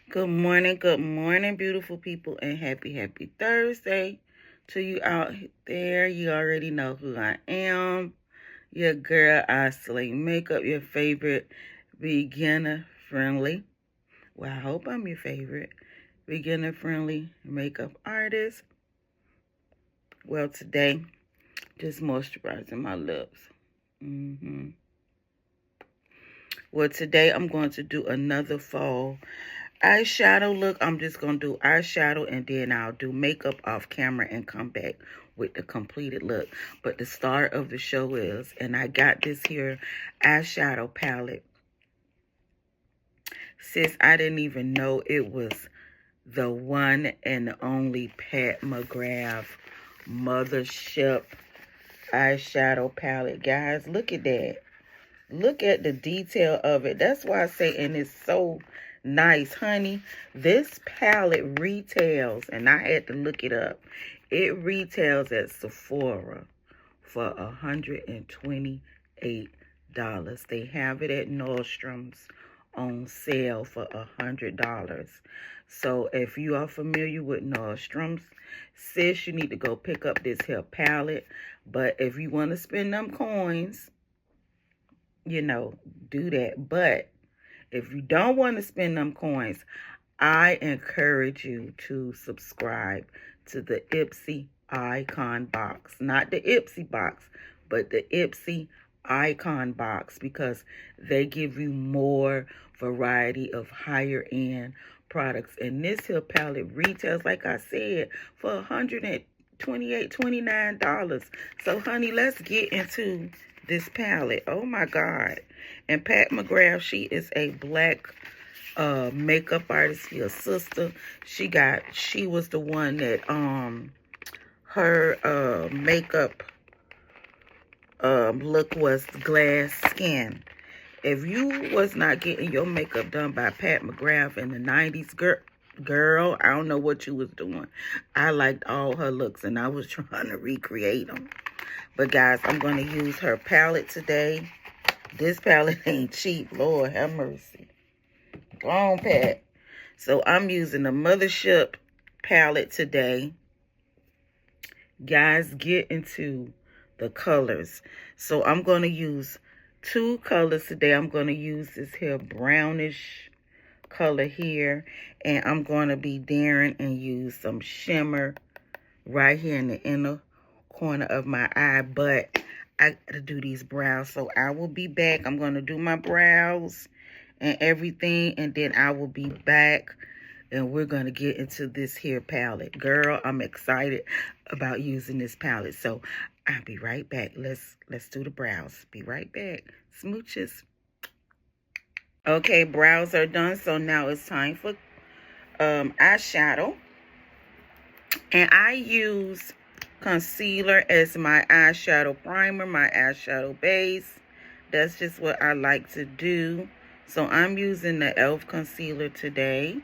good morning, beautiful people, and happy Thursday to you out there. You already know who I am. Your girl, Isley Makeup, your favorite beginner-friendly. Well, I hope I'm your favorite beginner-friendly makeup artist. Well, today, just moisturizing my lips. Well, today I'm going to do another fall eyeshadow look. I'm just going to do eyeshadow and then I'll do makeup off camera and come back with the completed look. But the start of the show is, and I got this here eyeshadow palette. Sis, I didn't even know it was the one and only Pat McGrath Mothership eyeshadow palette. Guys, look at that. Look at the detail of it. That's why I say, and it's so nice, honey. This palette retails, and I had to look it up. It retails at Sephora for $128. They have it at Nordstrom's on sale for $100. So if you are familiar with Nordstrom's, sis, you need to go pick up this here palette. But if you want to spend them coins, you know, do that. But if you don't want to spend them coins, I encourage you to subscribe to the Ipsy Icon Box. Not the Ipsy Box, but the Ipsy Icon Box, because they give you more variety of higher end products. And this here palette retails, like I said, for $129. So, honey, let's get into this palette. Oh my God. And Pat McGrath, she is a black makeup artist. She a sister. She was the one that her makeup look was glass skin. If you was not getting your makeup done by Pat McGrath in the 90s, girl, I don't know what you was doing. I liked all her looks and I was trying to recreate them. But guys, I'm going to use her palette today. This palette ain't cheap. Lord have mercy. Go on, Pat. So I'm using the Mothership palette today. Guys, get into the colors. So I'm going to use two colors today. I'm going to use this here brownish color here. And I'm going to be daring and use some shimmer right here in the inner corner of my eye. But I gotta do these brows, so I will be back. I'm gonna do my brows and everything, and then I will be back and we're gonna get into this here palette. Girl, I'm excited about using this palette, so I'll be right back. Let's do the brows. Be right back. Smooches. Okay, brows are done, so now it's time for eyeshadow. And I use concealer as my eyeshadow primer, my eyeshadow base. That's just what I like to do. So I'm using the e.l.f. concealer today.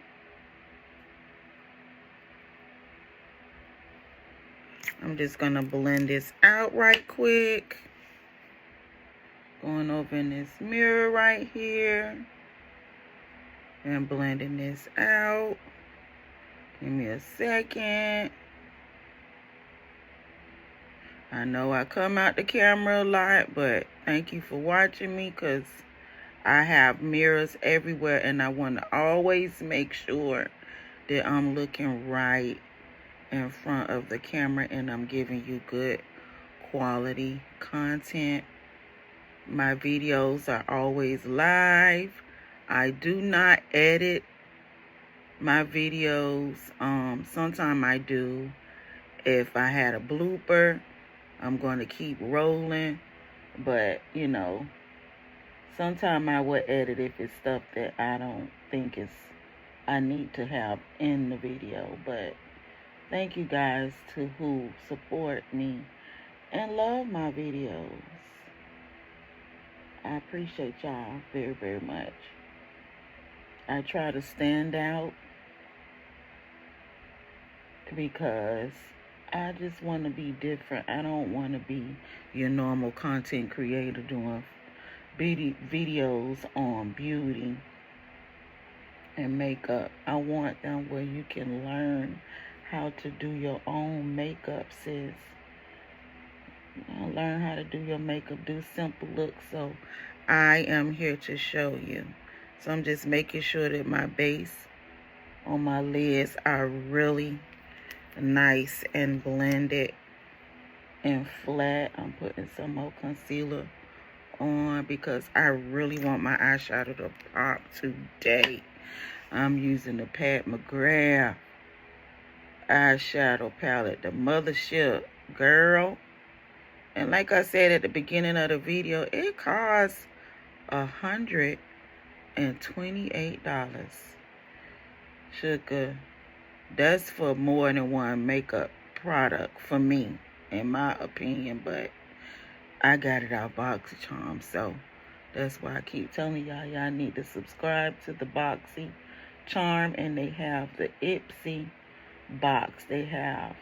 I'm just going to blend this out right quick. Going over in this mirror right here. And blending this out. Give me a second. I know I come out the camera a lot, but thank you for watching me, because I have mirrors everywhere and I want to always make sure that I'm looking right in front of the camera and I'm giving you good quality content. My videos are always live. I do not edit my videos. Sometimes I do. If I had a blooper, I'm going to keep rolling, but, you know, sometimes I would edit if it's stuff that I don't think I need to have in the video. But thank you guys to who support me and love my videos. I appreciate y'all very, very much. I try to stand out because I just want to be different. I don't want to be your normal content creator doing videos on beauty and makeup. I want them where you can learn how to do your own makeup, sis. Learn how to do your makeup, do simple looks. So I am here to show you. So I'm just making sure that my base on my lids are really nice and blended and flat. I'm putting some more concealer on because I really want my eyeshadow to pop today. I'm using the Pat McGrath eyeshadow palette, the Mothership, girl. And like I said at the beginning of the video, it costs $128. Sugar, that's for more than one makeup product for me, in my opinion. But I got it out Boxy Charm, so that's why I keep telling y'all need to subscribe to the Boxy Charm. And they have the Ipsy box. They have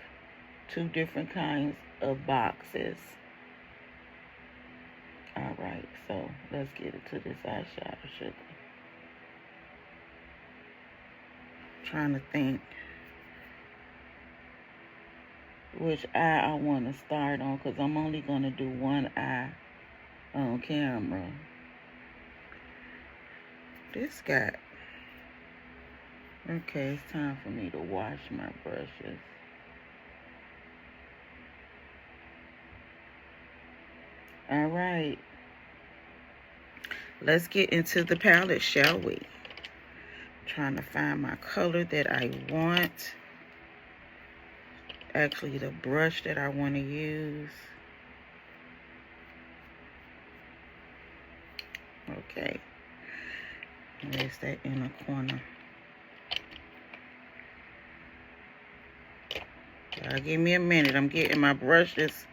2 different kinds of boxes. Alright, so let's get into this eyeshadow, sugar. Trying to think which eye I want to start on, because I'm only going to do one eye on camera. This got... Okay, it's time for me to wash my brushes. Alright. Let's get into the palette, shall we? I'm trying to find my color that I want. Actually, the brush that I want to use. Okay. There's that inner corner. Y'all give me a minute. I'm getting my brushes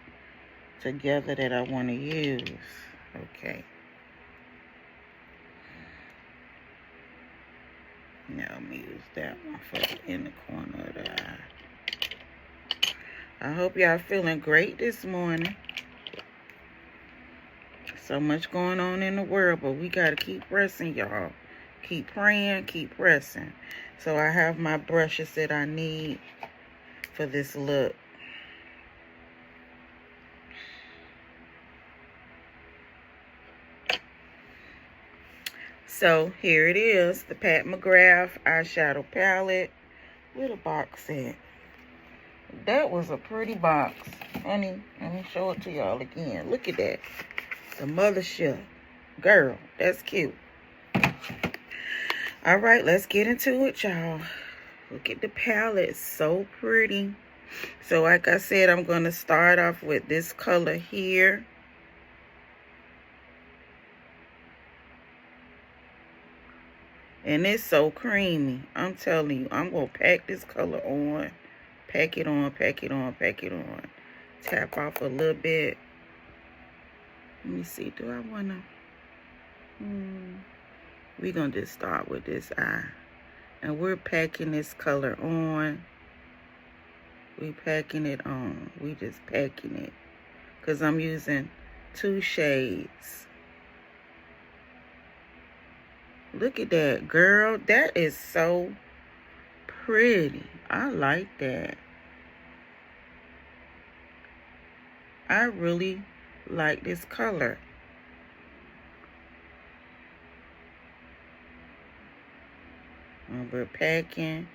together that I want to use. Okay. Now I'm going to use that one for the inner corner of the eye. I hope y'all feeling great this morning. So much going on in the world, but we got to keep pressing, y'all. Keep praying, keep pressing. So I have my brushes that I need for this look. So here it is, the Pat McGrath eyeshadow palette with a box set. That was a pretty box. Honey, let me show it to y'all again. Look at that. The Mothership. Girl, that's cute. Alright, let's get into it, y'all. Look at the palette. It's so pretty. So like I said, I'm going to start off with this color here. And it's so creamy. I'm telling you, I'm going to pack this color on. Pack it on, pack it on, pack it on. Tap off a little bit. Let me see. Do I want to? We're going to just start with this eye. And we're packing this color on. We packing it on. We just packing it. Because I'm using 2 shades. Look at that, girl. That is so pretty. I like that. I really like this color. And we're packing.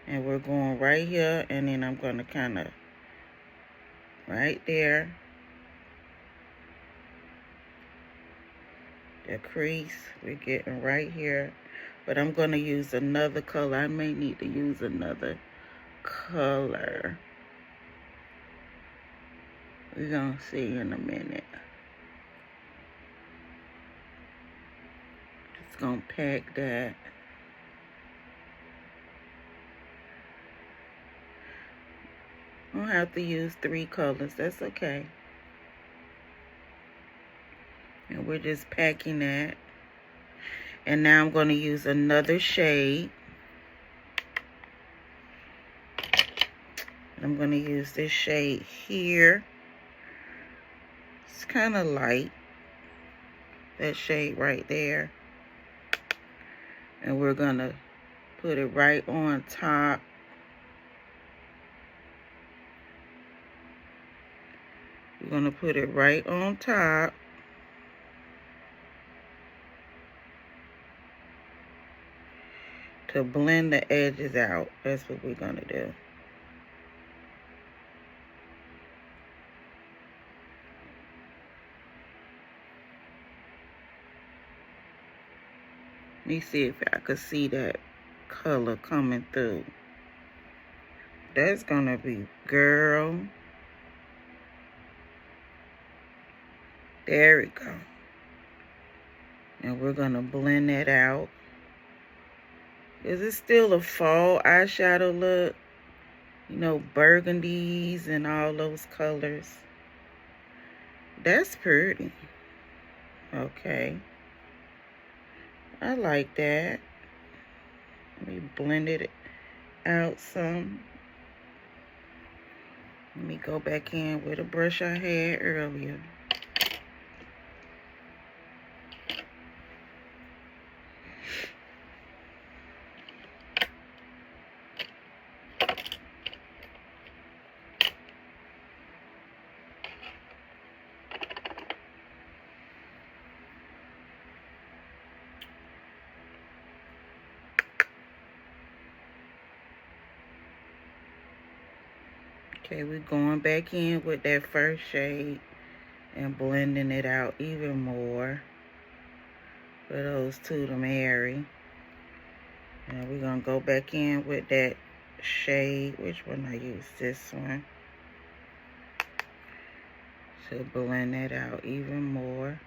And we're going right here. And then I'm going to kind of right there. The crease we're getting right here. But I'm going to use another color. I may need to use another color. We're going to see in a minute. Just going to pack that. I don't have to use 3 colors. That's okay. And we're just packing that. And now I'm going to use another shade. I'm going to use this shade here. It's kind of light. That shade right there. And we're going to Put it right on top. We're going to put it right on top. To blend the edges out. That's what we're going to do. Let me see if I could see that color coming through. That's gonna be, girl. There we go. And we're gonna blend that out. Is it still a fall eyeshadow look? You know, burgundies and all those colors. That's pretty. Okay. I like that. Let me blend it out some. Let me go back in with a brush I had earlier. Okay, we're going back in with that first shade and blending it out even more for those two to marry. And we're going to go back in with that shade. Which one I use? This one. To blend it out even more.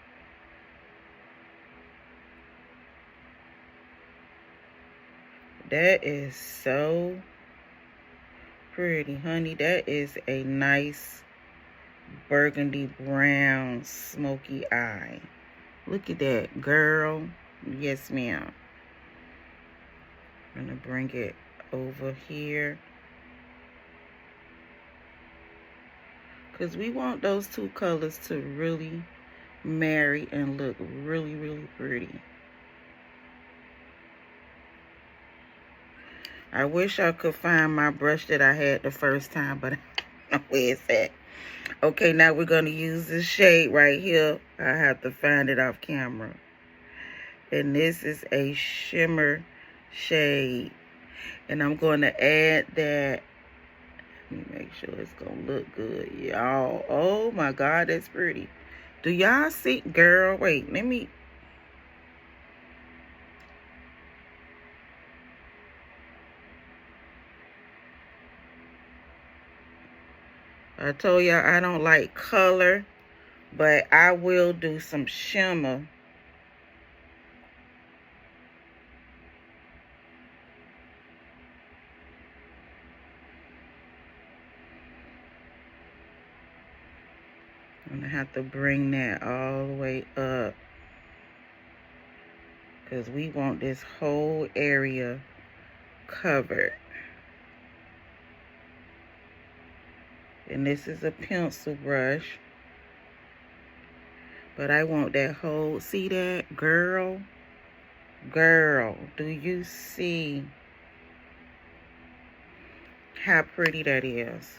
That is so pretty, honey. That is a nice burgundy brown smoky eye. Look at that, girl. Yes, ma'am. I'm gonna bring it over here because we want those two colors to really marry and look really, really pretty. I wish I could find my brush that I had the first time, but I don't know where it's at. Okay, now we're going to use this shade right here. I have to find it off camera. And this is a shimmer shade. And I'm going to add that. Let me make sure it's going to look good, y'all. Oh, my God, that's pretty. Do y'all see? Girl, wait, let me. I told y'all I don't like color, but I will do some shimmer. I'm gonna have to bring that all the way up because we want this whole area covered. And this is a pencil brush. But I want that whole, see that? Girl, do you see how pretty that is?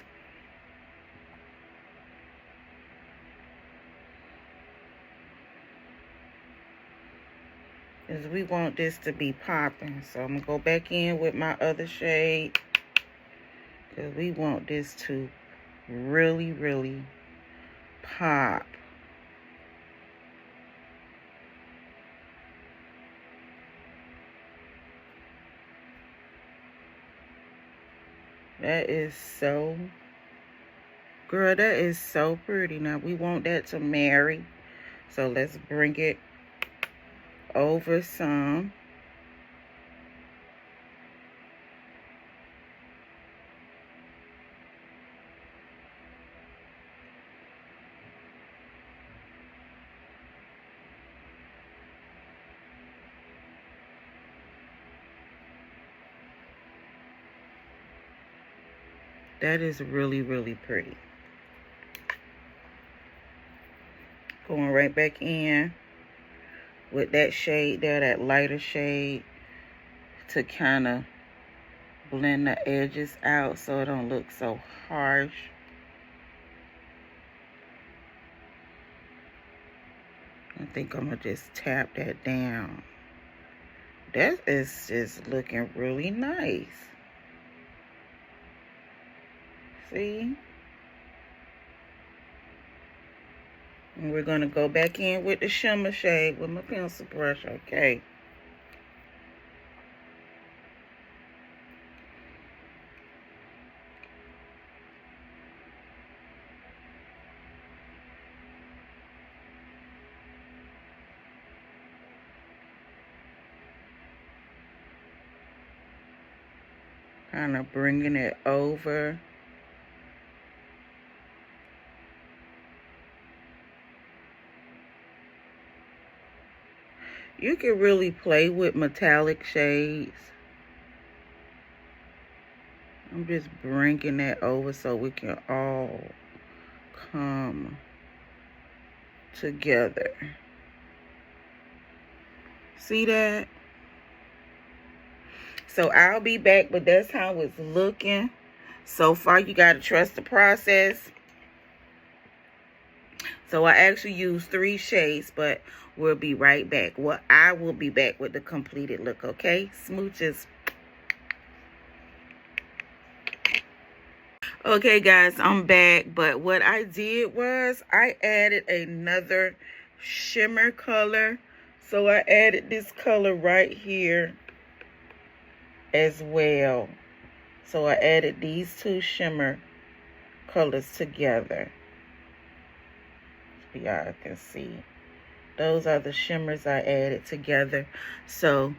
Because we want this to be popping. So I'm going to go back in with my other shade. Because we want this to really, really pop. That is so, girl, that is so pretty. Now we want that to marry. So let's bring it over some. That is really, really pretty. Going right back in with that shade there, that lighter shade, to kind of blend the edges out so it don't look so harsh. I think I'm gonna just tap that down. That is just looking really nice. See? And we're gonna go back in with the shimmer shade with my pencil brush, okay? Kind of bringing it over. You can really play with metallic shades. I'm just bringing that over so we can all come together. See that? So I'll be back, but that's how it's looking. So far, you got to trust the process. So I actually used 3 shades, but we'll be right back. Well, I will be back with the completed look, okay? Smooches. Okay, guys, I'm back. But what I did was I added another shimmer color. So I added this color right here as well. So I added these 2 shimmer colors together. So y'all can see. Those are the shimmers I added together. So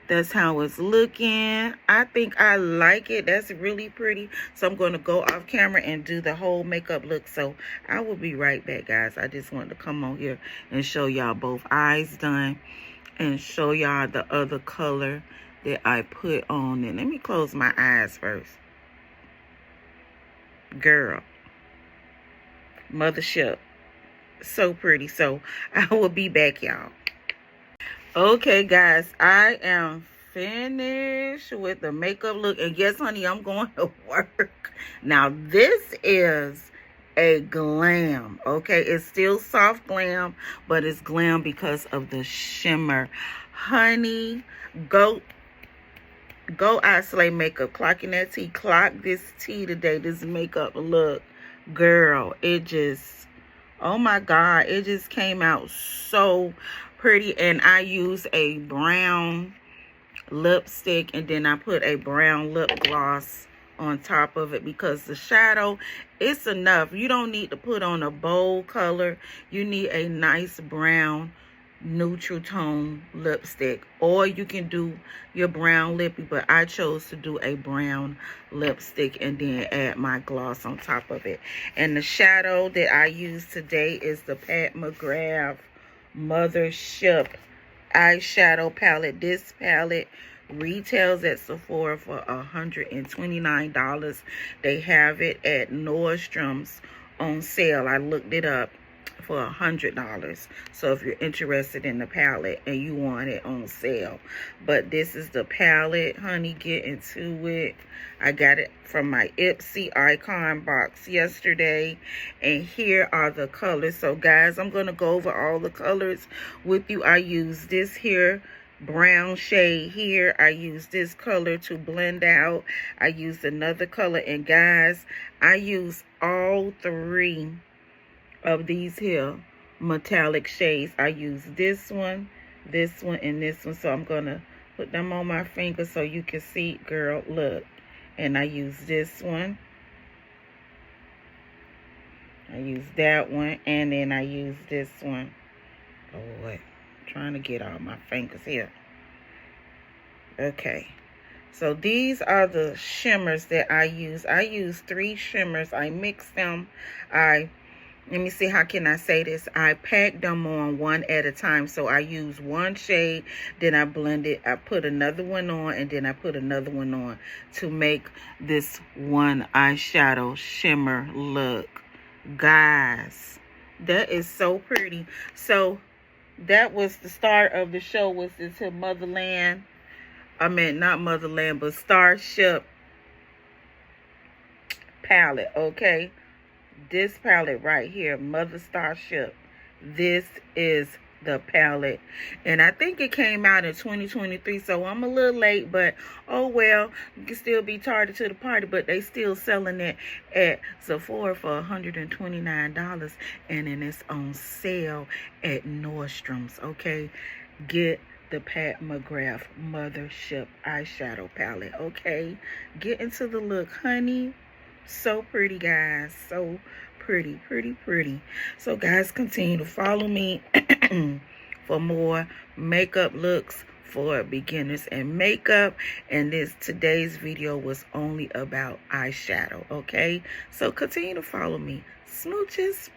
that's how it's looking. I think I like it. That's really pretty. So I'm going to go off camera and do the whole makeup look. So I will be right back, guys. I just wanted to come on here and show y'all both eyes done and show y'all the other color that I put on. And let me close my eyes first. Girl. Mothership. So pretty. So I will be back, y'all. Okay, guys, I am finished with the makeup look. And yes, honey, I'm going to work. Now, this is a glam, okay? It's still soft glam, but it's glam because of the shimmer. Honey, go Isolate Makeup. Clocking that tea. Clock this tea today. This makeup look. Girl, it just, oh my God, it just came out so pretty. And I used a brown lipstick, and then I put a brown lip gloss on top of it because the shadow, it's enough. You don't need to put on a bold color. You need a nice brown neutral tone lipstick, or you can do your brown lippy, but I chose to do a brown lipstick and then add my gloss on top of it. And the shadow that I use today is the Pat McGrath Mothership eyeshadow palette. This palette retails at Sephora for $129. They have it at Nordstrom's on sale. I looked it up for $100. So if you're interested in the palette and you want it on sale. But this is the palette, honey. Get into it. I got it from my Ipsy icon box yesterday, and here are the colors. So guys, I'm going to go over all the colors with you. I use this here brown shade here. I use this color to blend out. I used another color, and guys, I use all 3 of these here metallic shades. I use this one, and this one. So I'm gonna put them on my finger so you can see. Girl, look. And I use this one, I use that one, and then I use this one. Lord, I'm trying to get all my fingers here. Okay, so these are the shimmers that I use. I use 3 shimmers. I mix them. Let me see, how can I say this? I pack them on one at a time. So I use one shade, then I blend it. I put another one on, and then I put another one on to make this one eyeshadow shimmer look. Guys, that is so pretty. So that was the start of the show, was into Motherland. I mean, not Motherland, but Starship palette, okay? This palette right here, Mother Starship. This is the palette. And I think it came out in 2023, so I'm a little late, but oh well. You can still be tardy to the party, but they still selling it at Sephora for $129, and then it's on sale at Nordstrom's, okay? Get the Pat McGrath Mothership eyeshadow palette, okay? Get into the look, honey. So pretty, guys. So pretty, pretty, pretty. So guys, continue to follow me for more makeup looks for beginners and makeup. And today's video was only about eyeshadow, okay? So continue to follow me. Smooches.